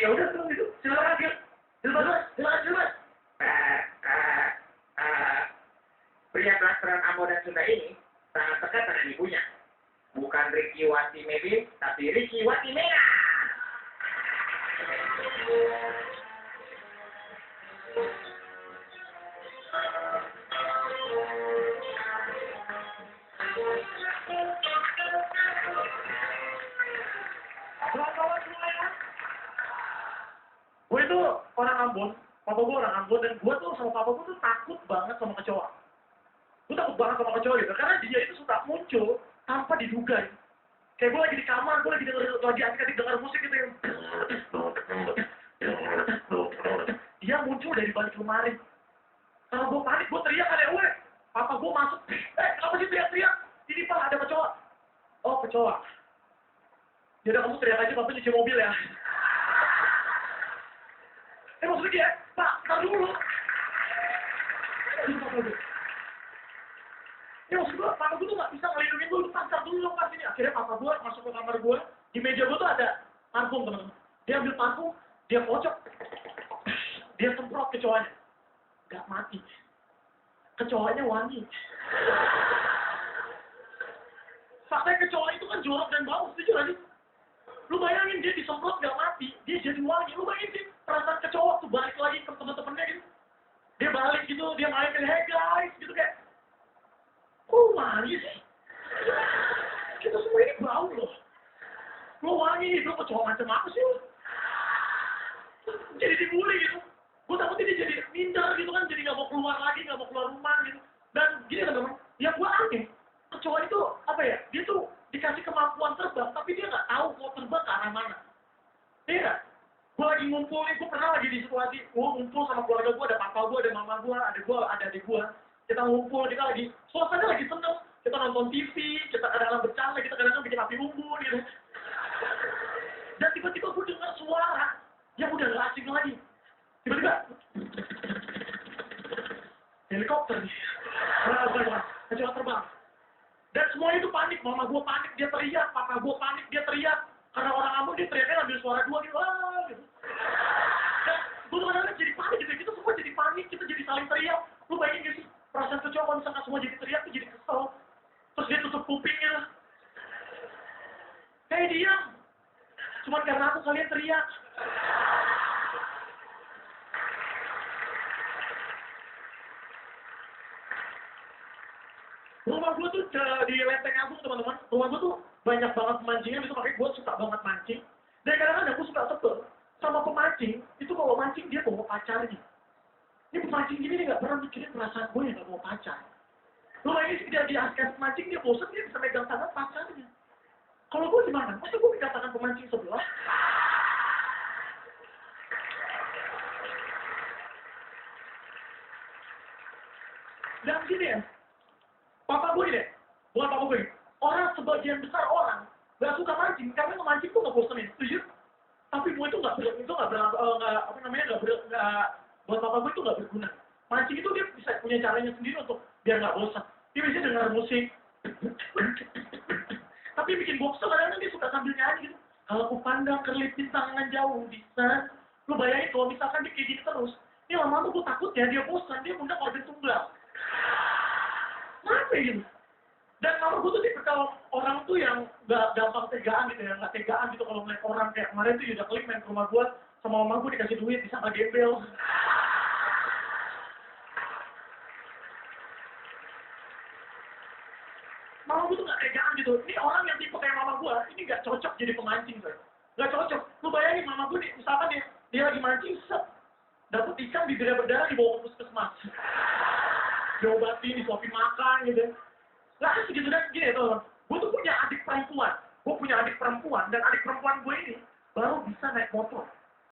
Ya udah tuh gitu, silakan Gil. Silakan. Pria blasteran Amo dan Sunda ini sangat dekat dengan ibunya. Bukan Ricky Wati Mebe, tapi Ricky Wati Mena. Selamat semuanya. Gue itu orang Ambon, papa gue orang Ambon, dan gue tuh sama papa gue tuh takut banget sama kecoa. Gue takut banget sama kecoa gitu, karena dia itu suka muncul tanpa diduga. Kayak gue lagi di kamar, gue lagi asik-asik dengar musik gitu yang dia muncul dari balik lemari. Kalau gue panik, gue teriak kan ya, weh, papa gue masuk, kenapa sih teriak-teriak? Ini pak ada kecoa. Oh kecoa. Yaudah kamu teriak aja, papa nyuci mobil ya. Maksudnya dia, pak, tar dulu. Ya maksud gue, papa gue tuh gak bisa ngelindungin gue, tar dulu pas ini. Akhirnya papa gue masuk ke kamar gue, di meja gue tuh ada parfum teman-teman. Dia ambil parfum, dia kocok, dia semprot kecoanya. Gak mati. Kecoanya wangi. Faktanya kecoa itu kan jorok dan bau, setuju gak sih? Lu bayangin dia disemprot gak mati, dia jadi wangi. Lu bayangin sih, perasaan kecoa tuh balik lagi ke teman-temannya gitu. Dia balik gitu, dia main kayak, hey guys, gitu kayak. Kok wangi sih? Kita semua ini bau loh. Lu wangi, lu kecoa macam apa sih lu? Jadi dibully gitu. Gue takutnya dia jadi minder gitu kan, jadi gak mau keluar lagi, gak mau keluar rumah gitu. Dan gini teman-teman, yang gue aneh, kecoa itu apa ya? Dia tuh dikasih kemampuan terbang, tapi dia nggak tahu mau terbang ke arah mana. Iya, gue lagi ngumpul nih, gue pernah lagi di situasi, gue ngumpul sama keluarga gue, ada papa gue, ada mama gue, ada adik gue. Kita ngumpul, kita lagi, suasana lagi seneng. Kita nonton TV, kita kadang-kadang bercanda, kita kadang-kadang bikin api unggun gitu. Dan tiba-tiba gue dengar suara yang udah gak asing lagi. Tiba-tiba, helikopter nih. Kecoa terbang. Dan semuanya itu panik, mama gue panik, dia teriak, papa gue panik, dia teriak. Karena orang Ambon dia teriaknya ambil suara dua gitu, gitu. Dan gue tuh kadang-kadang jadi panik gitu, kita semua jadi panik, kita jadi saling teriak. Lu bayangin gak sih, perasaan kecoa kalau misalkan semua jadi teriak tuh jadi kesel. Terus dia tutup kupingnya. Hey diam, cuman karena aku kalian teriak. Rumah gue tuh di Lenteng Agung teman-teman. Rumah gue tuh banyak banget pemancingan, itu makanya gue suka banget mancing. Dan kadang-kadang gue suka sebel sama pemancing, itu kalau mancing dia bawa pacarnya. Ini pemancing gini dia gak pernah mikirin perasaan gue yang gak bawa pacar. Lu bayangin dia di askas mancing, dia bosan, dia bisa megang tangan pacarnya. Kalau gue gimana? Masa gue megang tangan pemancing sebelah? Dan gini ya, papa gue deh, bukan papa gue. Orang sebagian besar orang gak suka mancing karena memancing tuh gak bosenin, setuju? Tapi gue itu gak buat papa gue itu gak berguna. Mancing itu dia bisa punya caranya sendiri untuk biar gak bosan. Dia bisa dengar musik, tapi bikin boxer kadang-kadang dia suka sambil nyanyi gitu. Kalau aku pandang kerlipin tangan jauh di sana, lu bayangin kalau misalkan dia kayak gini terus, ini lama-lama gue takut ya dia bosan, dia undang organ tunggal. Kenapa gitu? Dan mama gue tuh tipe kalau orang tuh yang gak gampang tegaan gitu ya, gak tegaan gitu kalau melihat orang kayak kemarin tuh Yuda Klik main ke rumah gue, sama mama gue dikasih duit, bisa gak gembel. Mama gue tuh gak tegaan gitu, ini orang yang tipe kayak mama gue, ini gak cocok jadi pemancing coy. Gak cocok, lu bayangin mama gue nih, misalkan dia lagi mancing, set, dapet ikan bibirnya berdarah dibawa ke puskesmas. Diobatin, disuapin makan gitu. Lah asik gitu dan gini ya teman-teman. Gue tuh punya adik perempuan. Gue punya adik perempuan dan adik perempuan gue ini baru bisa naik motor.